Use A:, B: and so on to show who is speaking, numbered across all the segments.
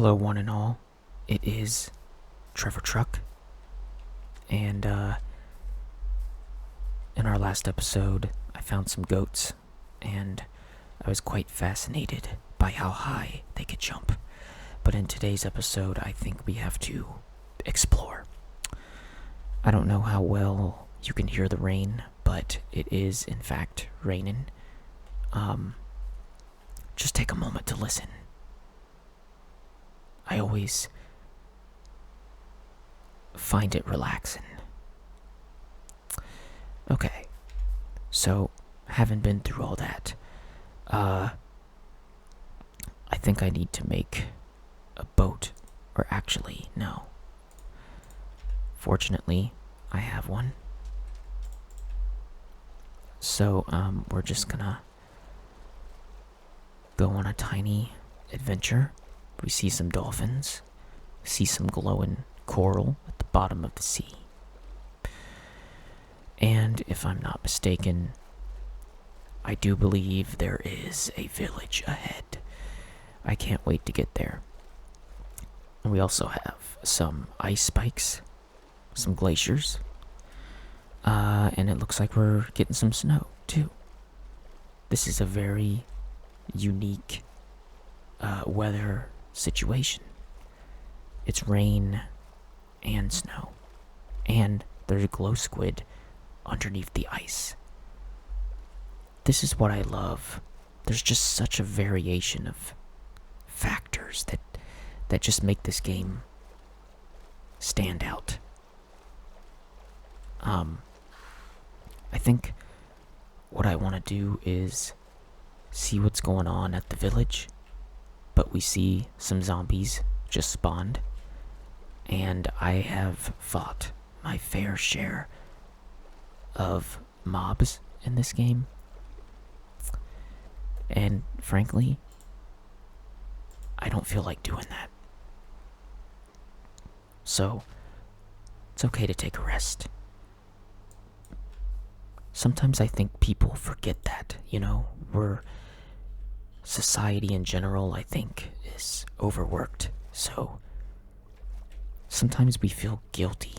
A: Hello, one and all. It is Trevor Truck, and in our last episode, I found some goats, and I was quite fascinated by how high they could jump. But in today's episode, I think we have to explore. I don't know how well you can hear the rain, but it is in fact raining. Just take a moment to listen. I always find it relaxing. Okay, so having been through all that, I think I need to make a boat, or actually, no. Fortunately, I have one. So, we're just gonna go on a tiny adventure. We see some dolphins, see some glowing coral at the bottom of the sea. And if I'm not mistaken, I do believe there is a village ahead. I can't wait to get there. And we also have some ice spikes, some glaciers, and it looks like we're getting some snow too. This is a very unique weather situation. It's rain and snow, and there's a glow squid underneath the ice. This is what I love. There's just such a variation of factors that just make this game stand out. I think what I want to do is see what's going on at the village, but we see some zombies just spawned, and I have fought my fair share of mobs in this game, and frankly, I don't feel like doing that. So, it's okay to take a rest. Sometimes I think people forget that, society in general, I think, is overworked. So, sometimes we feel guilty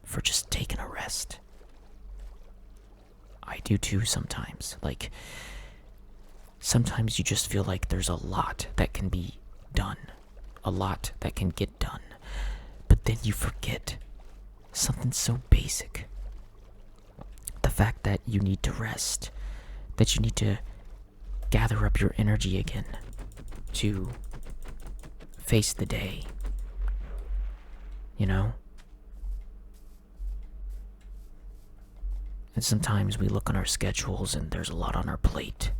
A: for just taking a rest. I do too sometimes. Sometimes you just feel like there's a lot that can be done, a lot that can get done, but then you forget something so basic. The fact that you need to rest, that you need to gather up your energy again to face the day, And sometimes we look on our schedules and there's a lot on our plate.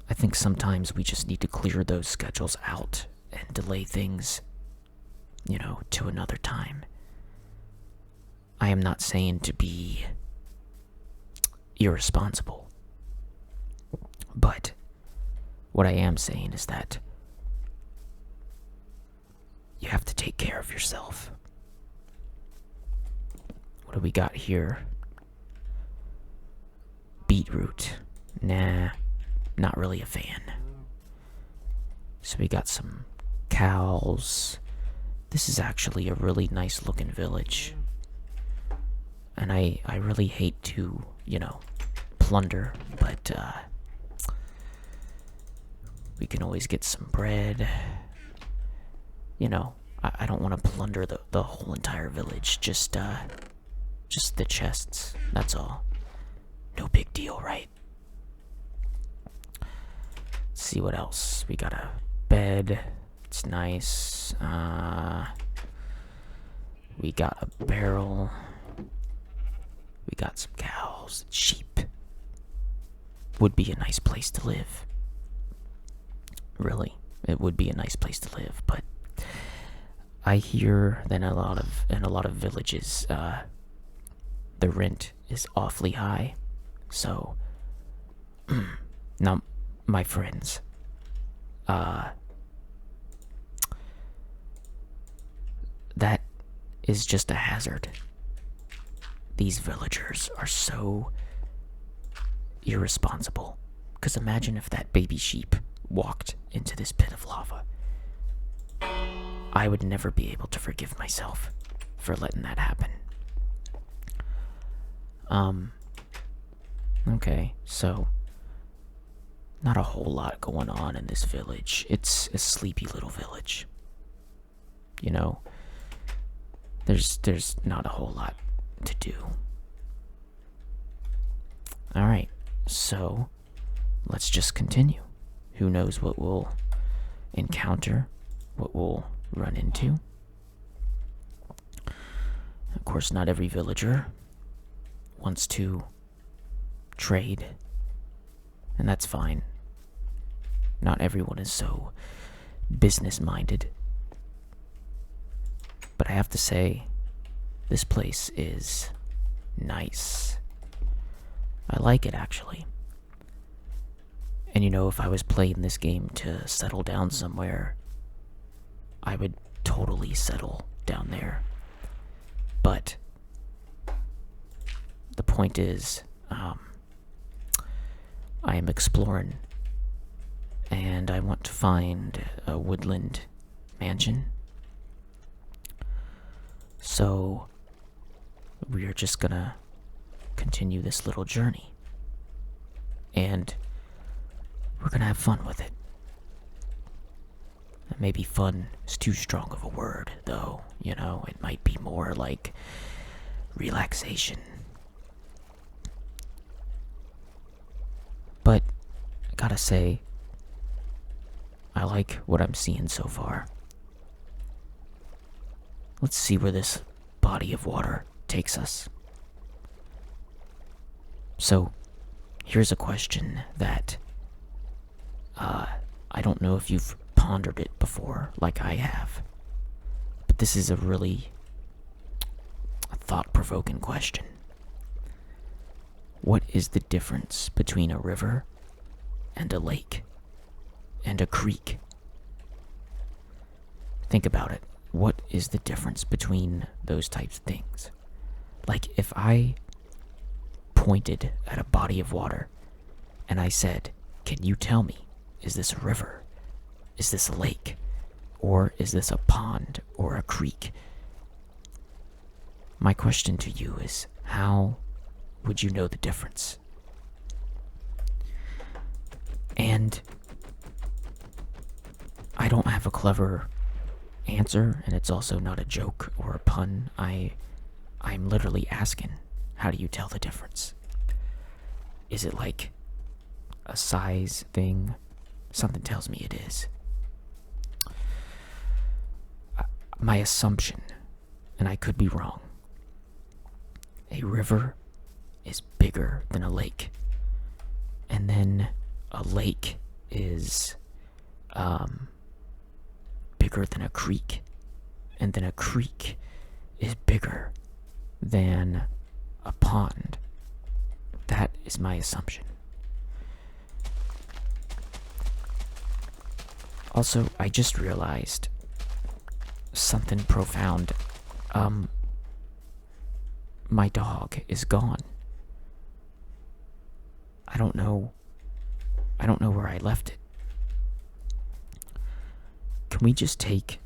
A: I think sometimes we just need to clear those schedules out and delay things, to another time. I am not saying to be irresponsible, but what I am saying is that you have to take care of yourself. What do we got here? Beetroot. Nah, not really a fan. So we got some cows. This is actually a really nice looking village. And I really hate to, plunder, but we can always get some bread. I don't want to plunder the whole entire village, just the chests, that's all. No big deal, right? Let's see what else. We got a bed. It's nice. We got a barrel. We got some cows, sheep. Would be a nice place to live. Really, it would be a nice place to live, but I hear that in a lot of villages, the rent is awfully high. So, now, my friends, that is just a hazard. These villagers are so irresponsible. Because imagine if that baby sheep walked into this pit of lava. I would never be able to forgive myself for letting that happen. Okay, so not a whole lot going on in this village. It's a sleepy little village. You know, there's not a whole lot to do. Alright, so let's just continue. Who knows what we'll encounter, what we'll run into. Of course, not every villager wants to trade, and that's fine. Not everyone is so business-minded. But I have to say, this place is nice. I like it, actually. And you know, if I was playing this game to settle down somewhere, I would totally settle down there. But the point is, I am exploring, and I want to find a woodland mansion. So we are just gonna continue this little journey, and we're gonna have fun with it. Maybe fun is too strong of a word, though, you know, it might be more like relaxation. But I gotta say, I like what I'm seeing so far. Let's see where this body of water takes us. So, here's a question that I don't know if you've pondered it before, like I have. But this is a really thought-provoking question. What is the difference between a river and a lake and a creek? Think about it. What is the difference between those types of things? Like, if I pointed at a body of water and I said, "Can you tell me, is this a river? Is this a lake? Or is this a pond or a creek?" My question to you is, how would you know the difference? And I don't have a clever answer, and it's also not a joke or a pun. I'm literally asking, how do you tell the difference? Is it like a size thing? Something tells me it is. My assumption, and I could be wrong, a river is bigger than a lake, and then a lake is bigger than a creek, and then a creek is bigger than a pond. That is my assumption. Also, I just realized something profound. My dog is gone. I don't know where I left it. Can we just take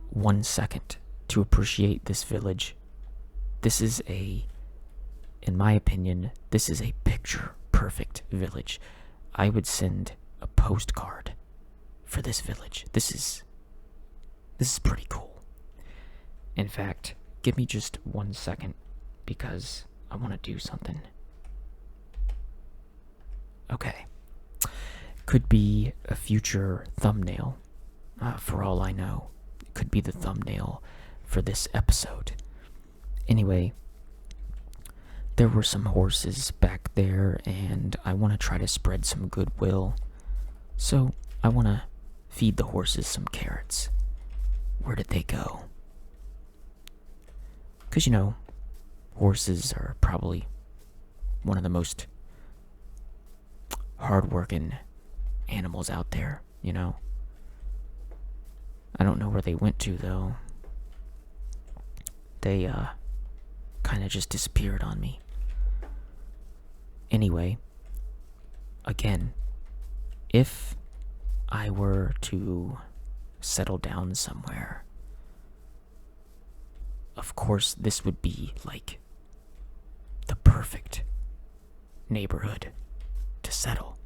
A: 1 second to appreciate this village? This is in my opinion, this is a picture-perfect village. I would send a postcard for this village. This is pretty cool. In fact, give me just 1 second because I want to do something. Okay. Could be a future thumbnail, for all I know. It could be the thumbnail for this episode. Anyway, there were some horses back there, and I want to try to spread some goodwill. So, I want to feed the horses some carrots. Where did they go? Because, you know, horses are probably one of the most hardworking animals out there, you know? I don't know where they went to, though. They, kind of just disappeared on me. Anyway, again, if I were to settle down somewhere, of course, this would be like the perfect neighborhood to settle.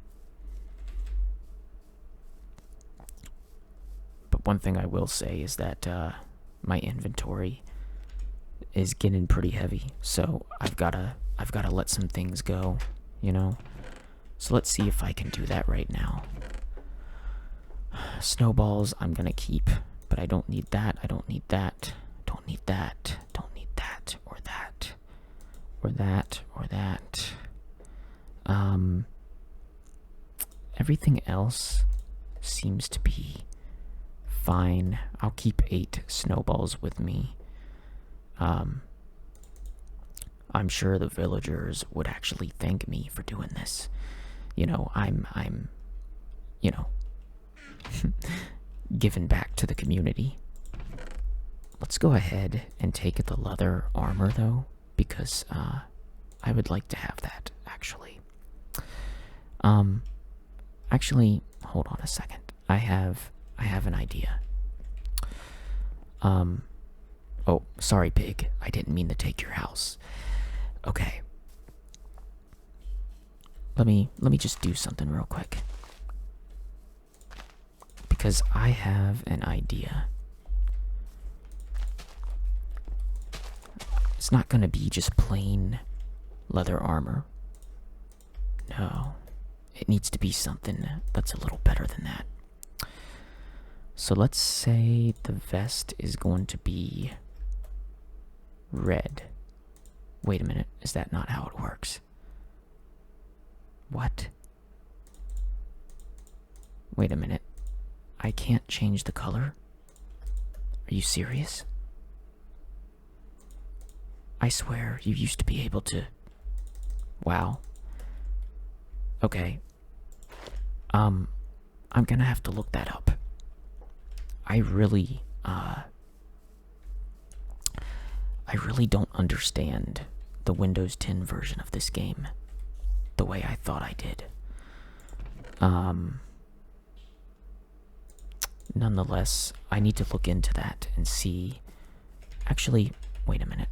A: But one thing I will say is that my inventory is getting pretty heavy, so I've gotta let some things go, you know? So let's see if I can do that right now. Snowballs I'm gonna keep, but I don't need that, I don't need that, don't need that, don't need that, or that, or that, or that. Everything else seems to be fine. I'll keep 8 snowballs with me. I'm sure the villagers would actually thank me for doing this. You know, I'm you know, giving back to the community. Let's go ahead and take the leather armor though, because I would like to have that actually. Actually, hold on a second. I have an idea. Oh, sorry, pig. I didn't mean to take your house. Okay. Let me just do something real quick. Because I have an idea. It's not gonna be just plain leather armor. No. It needs to be something that's a little better than that. So let's say the vest is going to be red. Wait a minute, is that not how it works? What? Wait a minute. I can't change the color? Are you serious? I swear, you used to be able to... Wow. Okay. I'm gonna have to look that up. I really don't understand the Windows 10 version of this game the way I thought I did. Nonetheless, I need to look into that and see... Actually, wait a minute.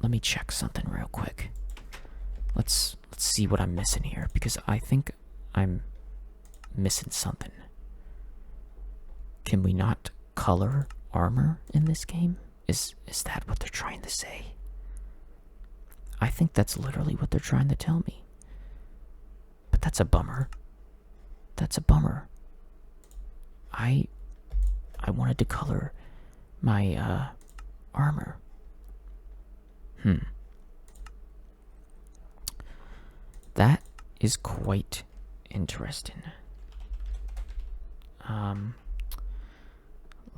A: Let me check something real quick. Let's see what I'm missing here, because I think I'm missing something. Can we not color armor in this game? Is that what they're trying to say? I think that's literally what they're trying to tell me. But that's a bummer. That's a bummer. I wanted to color my armor. That is quite interesting.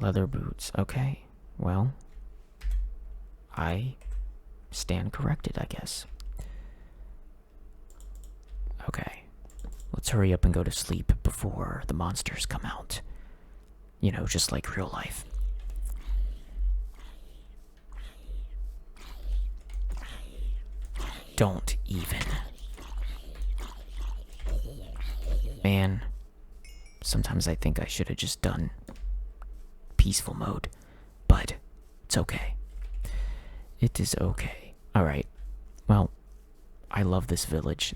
A: Leather boots. Okay. Well, I stand corrected, I guess. Okay. Let's hurry up and go to sleep before the monsters come out. You know, just like real life. Don't even. Man, sometimes I think I should have just done peaceful mode, but it's okay. It is okay. Alright, well, I love this village.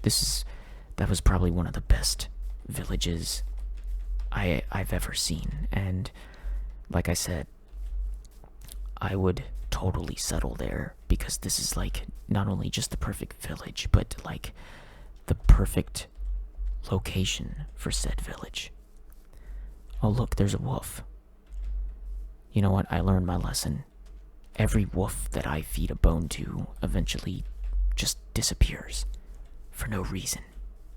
A: That was probably one of the best villages I've ever seen, and like I said, I would totally settle there, because this is like not only just the perfect village, but like the perfect location for said village. Oh look, there's a wolf. You know what? I learned my lesson. Every wolf that I feed a bone to eventually just disappears for no reason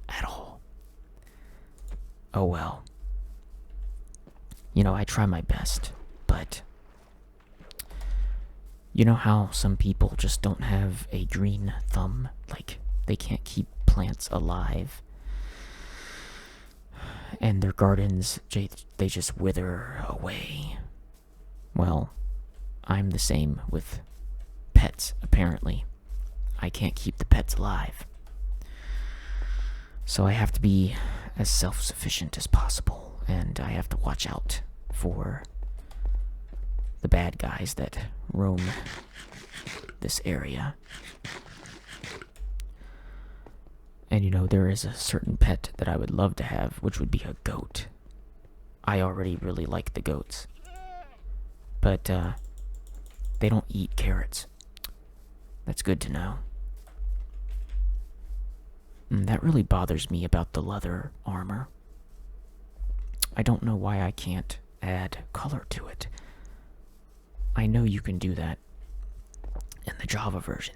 A: at all. Oh well. You know, I try my best, but you know how some people just don't have a green thumb? Like, they can't keep plants alive. And their gardens, they just wither away. Well, I'm the same with pets, apparently. I can't keep the pets alive. So I have to be as self-sufficient as possible and I have to watch out for the bad guys that roam this area. And you know, there is a certain pet that I would love to have, which would be a goat. I already really like the goats. But, they don't eat carrots. That's good to know. That really bothers me about the leather armor. I don't know why I can't add color to it. I know you can do that in the Java version.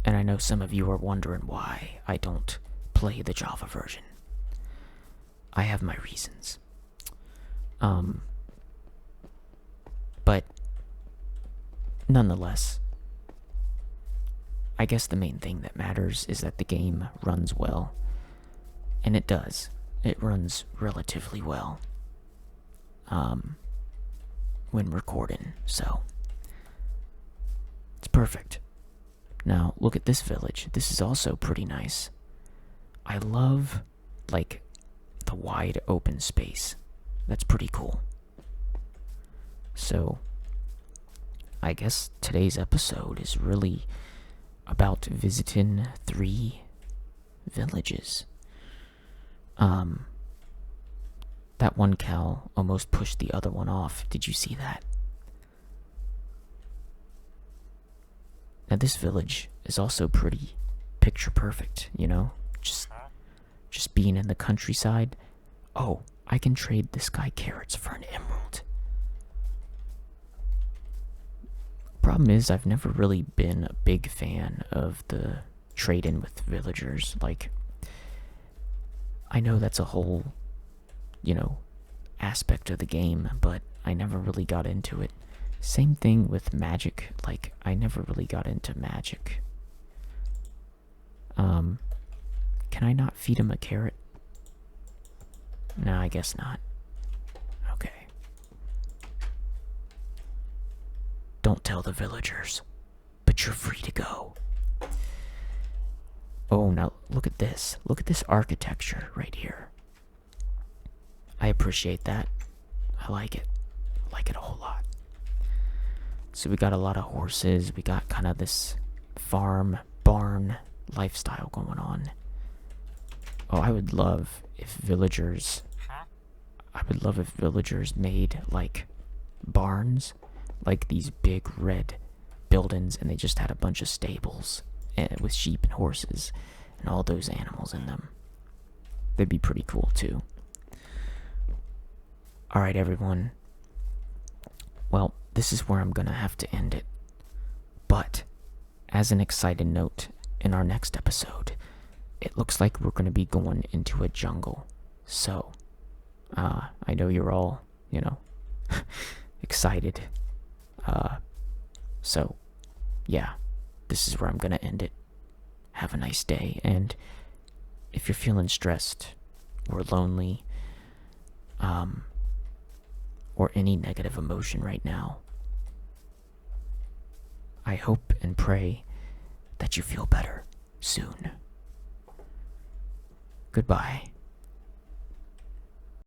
A: And I know some of you are wondering why I don't play the Java version. I have my reasons. But nonetheless, I guess the main thing that matters is that the game runs well. And it does. It runs relatively well. When recording, so it's perfect. Now, look at this village. This is also pretty nice. I love, like, the wide open space. That's pretty cool. So, I guess today's episode is really about visiting 3 villages. That one cow almost pushed the other one off. Did you see that? Now this village is also pretty picture perfect, you know? Just being in the countryside. Oh, I can trade this guy carrots for an emerald. Problem is, I've never really been a big fan of the trade-in with villagers. Like, I know that's a whole, aspect of the game, but I never really got into it. Same thing with magic. Like, I never really got into magic. Can I not feed him a carrot? No, I guess not. Okay. Don't tell the villagers, but you're free to go. Oh, now look at this. Look at this architecture right here. I appreciate that. I like it. I like it a whole lot. So we got a lot of horses. We got kind of this farm, barn lifestyle going on. Oh, I would love if villagers made, like, barns, like these big red buildings, and they just had a bunch of stables with sheep and horses and all those animals in them. They'd be pretty cool too. Alright, everyone. Well, this is where I'm gonna have to end it. But, as an excited note, in our next episode, it looks like we're gonna be going into a jungle. So, I know you're all, excited. So, yeah, this is where I'm gonna end it. Have a nice day, and if you're feeling stressed or lonely, or any negative emotion right now, I hope and pray that you feel better soon. Goodbye.